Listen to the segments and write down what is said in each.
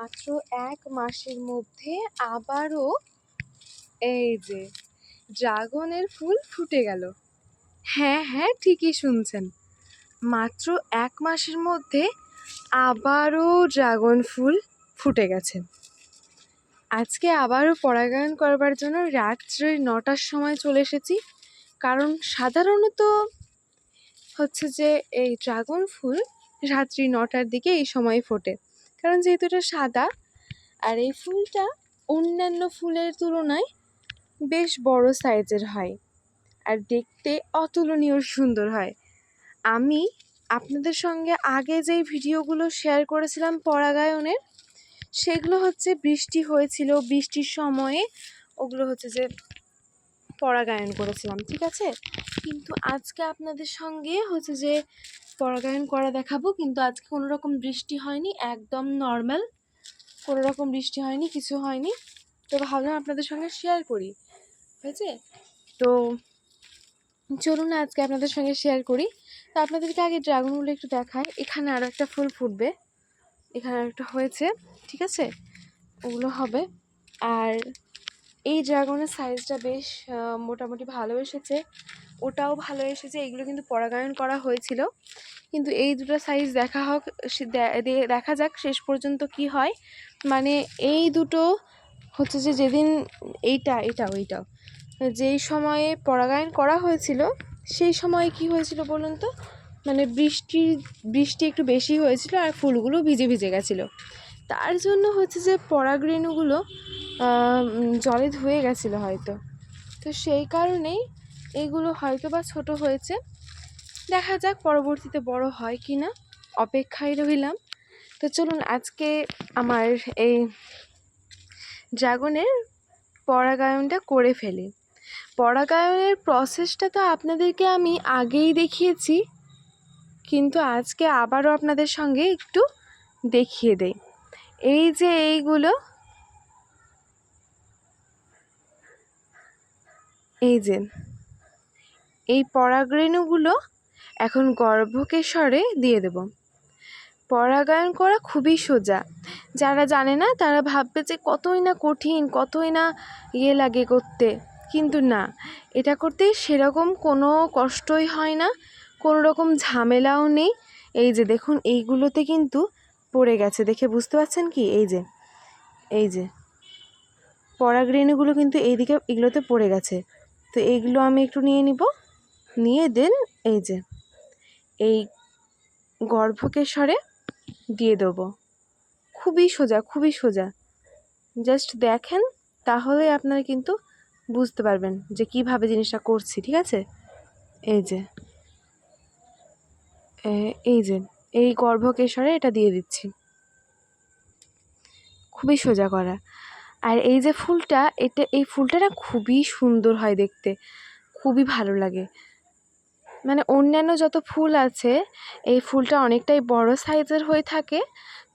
মাত্র ১ মাসের মধ্যে আবারও এই যে ড্রাগনের ফুল ফুটে গেল। হ্যাঁ হ্যাঁ, ঠিকই শুনছেন, মাত্র ১ মাসের মধ্যে আবারও ড্রাগন ফুল ফুটে গেছে। আজকে আবারও পরাগায়ন করবার জন্য রাত্রি ৯টার সময় চলে এসেছি। কারণ সাধারণত হচ্ছে যে এই ড্রাগন ফুল রাত্রি ৯টার দিকে এই সময় ফোটে, কারণ যেহেতু এটা সাদা আর এই ফুলটা অন্যান্য ফুলের তুলনায় বেশ বড় সাইজের হয় আর দেখতে অতুলনীয় সুন্দর হয়। আমি আপনাদের সঙ্গে আগে যেই ভিডিওগুলো শেয়ার করেছিলাম পরাগায়নের, সেগুলো হচ্ছে বৃষ্টি হয়েছিল, বৃষ্টির সময়ে ওগুলো হচ্ছে যে পরাগায়ন করেছিলাম, ঠিক আছে। কিন্তু আজকে আপনাদের সঙ্গে হচ্ছে যে পরাগায়ন করা দেখাবো, কিন্তু আজকে কোনো রকম বৃষ্টি হয়নি, একদম নর্মাল, কোনো রকম বৃষ্টি হয়নি, কিছু হয়নি। তো ভাবলাম আপনাদের সঙ্গে শেয়ার করি, হয়েছে। তো চলুন না আজকে আপনাদের সঙ্গে শেয়ার করি। তো আপনাদেরকে আগে ড্রাগনগুলো একটু দেখায়। এখানে আরও একটা ফুল ফুটবে, এখানে একটা হয়েছে, ঠিক আছে, ওগুলো হবে। আর এই ড্রাগনের সাইজটা বেশ মোটামুটি ভালো এসেছে, ওটাও ভালো এসেছে। এগুলো কিন্তু পরাগায়ন করা হয়েছিল, কিন্তু এই দুটো সাইজ দেখা যাক শেষ পর্যন্ত কি হয়। মানে এই দুটো হচ্ছে যে যেদিন ওইটাও যেই সময়ে পরাগায়ন করা হয়েছিল সেই সময়ে কি হয়েছিল বলুন তো, মানে বৃষ্টি একটু বেশি হয়েছিল আর ফুলগুলো ভিজে ভিজে গেছিলো, তার জন্য হচ্ছে যে পরাগরেণুগুলো জলে ধুয়ে গেছিলো হয়তো। তো সেই কারণেই এইগুলো হয়তো বা ছোটো হয়েছে, দেখা যাক পরবর্তীতে বড় হয় কি না, অপেক্ষায় রইলাম। তো চলুন আজকে আমার এই ড্রাগনের পরাগায়নটা করে ফেলি। পরাগায়নের প্রসেসটা তো আপনাদেরকে আমি আগেই দেখিয়েছি, কিন্তু আজকে আবারও আপনাদের সঙ্গে একটু দেখিয়ে দেই। এই যে এই পরাগরেণুগুলো এখন গর্ভকেশরে দিয়ে দেব। পরাগায়ন করা খুবই সোজা, যারা জানে না তারা ভাববে যে কতই না কঠিন, কতই না লাগে করতে, কিন্তু না, এটা করতে সেরকম কোনো কষ্টই হয় না, কোনো রকম ঝামেলাও নেই। এই যে দেখুন, এইগুলোতে কিন্তু পড়ে গেছে, দেখে বুঝতে পারছেন কি, এই যে পরাগরেণুগুলো কিন্তু এইদিকে এগুলোতে পড়ে গেছে। তো এইগুলো আমি একটু নিয়ে দেন এই যে এই গর্ভকেশরে দিয়ে দেবো। খুবই সোজা, জাস্ট দেখেন, তাহলে আপনারা কিন্তু বুঝতে পারবেন যে কিভাবে জিনিসটা করছি, ঠিক আছে। এই যে এই গর্ভকেশরে এটা দিয়ে দিচ্ছি, খুবই সোজা করা। আর এই যে ফুলটা, এই ফুলটা না খুবই সুন্দর হয় দেখতে, খুবই ভালো লাগে। মানে অন্যান্য যত ফুল আছে, এই ফুলটা অনেকটাই বড় সাইজের হয়ে থাকে,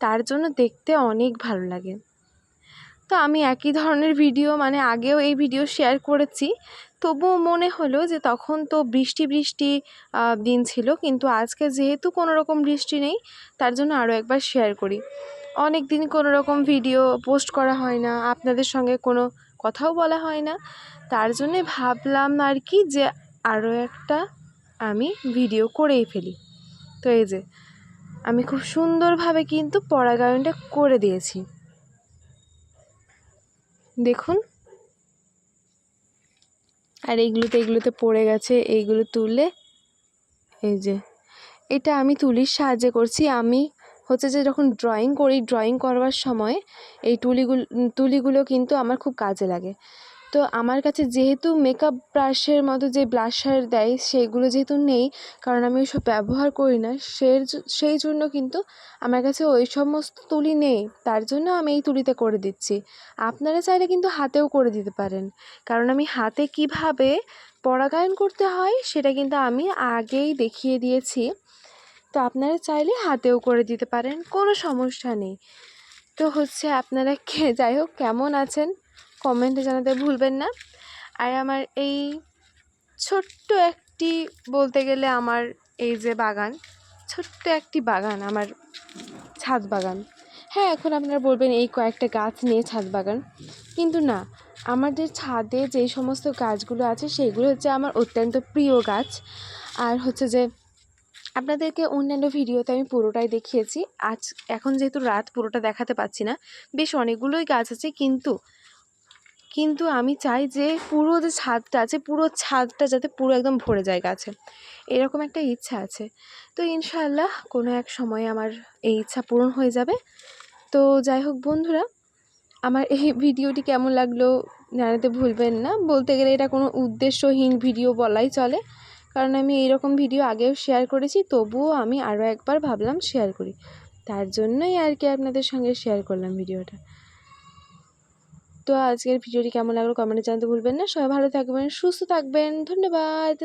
তার জন্য দেখতে অনেক ভালো লাগে। তো আমি একই ধরনের ভিডিও মানে আগেও এই ভিডিও শেয়ার করেছি, তবুও মনে হলো যে তখন তো বৃষ্টি দিন ছিল, কিন্তু আজকে যেহেতু কোনো রকম বৃষ্টি নেই, তার জন্য আরও একবার শেয়ার করি। অনেক দিন কোনো রকম ভিডিও পোস্ট করা হয় না, আপনাদের সঙ্গে কোনো কথাও বলা হয় না, তার জন্যে ভাবলাম আর কি যে আরও একটা আমি ভিডিও করেই ফেলি। তো এই যে আমি খুব সুন্দরভাবে কিন্তু পরাগায়নটা করে দিয়েছি, দেখুন। আর এইগুলোতে পড়ে গেছে, এইগুলো তুলে এই যে এটা আমি তুলির সাহায্যে করছি। আমি হচ্ছে যে যখন ড্রয়িং করবার সময় এই তুলিগুলো কিন্তু আমার খুব কাজে লাগে। তো আমার কাছে যেহেতু মেকআপ ব্রাশের মতো যে ব্লাশার দেয় সেইগুলো যেহেতু নেই, কারণ আমি ওইসব ব্যবহার করি না, সেই জন্য কিন্তু আমার কাছে ওই সমস্ত তুলি নেই, তার জন্য আমি এই তুলিতে করে দিচ্ছি। আপনারা চাইলে কিন্তু হাতেও করে দিতে পারেন, কারণ আমি হাতে কিভাবে পরাগায়ন করতে হয় সেটা কিন্তু আমি আগেই দেখিয়ে দিয়েছি। তো আপনারা চাইলে হাতেও করে দিতে পারেন, কোনো সমস্যা নেই। তো হচ্ছে আপনারা যাই হোক কেমন আছেন কমেন্টে জানাতে ভুলবেন না। আর আমার এই ছোট্ট একটি, বলতে গেলে আমার এই যে বাগান, ছোট্ট একটি বাগান, আমার ছাদ বাগান, হ্যাঁ, এখন আপনারা বলবেন এই কয়েকটা গাছ নিয়ে ছাদ বাগান, কিন্তু না, আমাদের ছাদে যেই সমস্ত গাছগুলো আছে সেগুলো হচ্ছে আমার অত্যন্ত প্রিয় গাছ। আর হচ্ছে যে আপনাদেরকে অন্যান্য ভিডিওতে আমি পুরোটাই দেখিয়েছি। এখন যেহেতু রাত, পুরোটা দেখাতে পাচ্ছি না। বেশ অনেকগুলোই গাছ আছে, কিন্তু আমি চাই যে পুরো যে ছাদটা আছে, পুরো ছাদটা যাতে পুরো একদম ভরে যায় গাছে, এরকম একটা ইচ্ছা আছে। তো ইনশাআল্লাহ কোনো এক সময় আমার এই ইচ্ছা পূরণ হয়ে যাবে। তো যাই হোক বন্ধুরা, আমার এই ভিডিওটি কেমন লাগলো জানাতে ভুলবেন না। বলতে গেলে এটা কোনো উদ্দেশ্যহীন ভিডিও বলাই চলে, কারণ আমি এইরকম ভিডিও আগেও শেয়ার করেছি, তবুও আমি আরও একবার ভাবলাম শেয়ার করি, তার জন্যই আর কি আপনাদের সঙ্গে শেয়ার করলাম ভিডিওটা। তো আজকের ভিডিওটি কেমন লাগলো কমেন্টে জানাতে ভুলবেন না। সবাই ভালো থাকবেন, সুস্থ থাকবেন, ধন্যবাদ।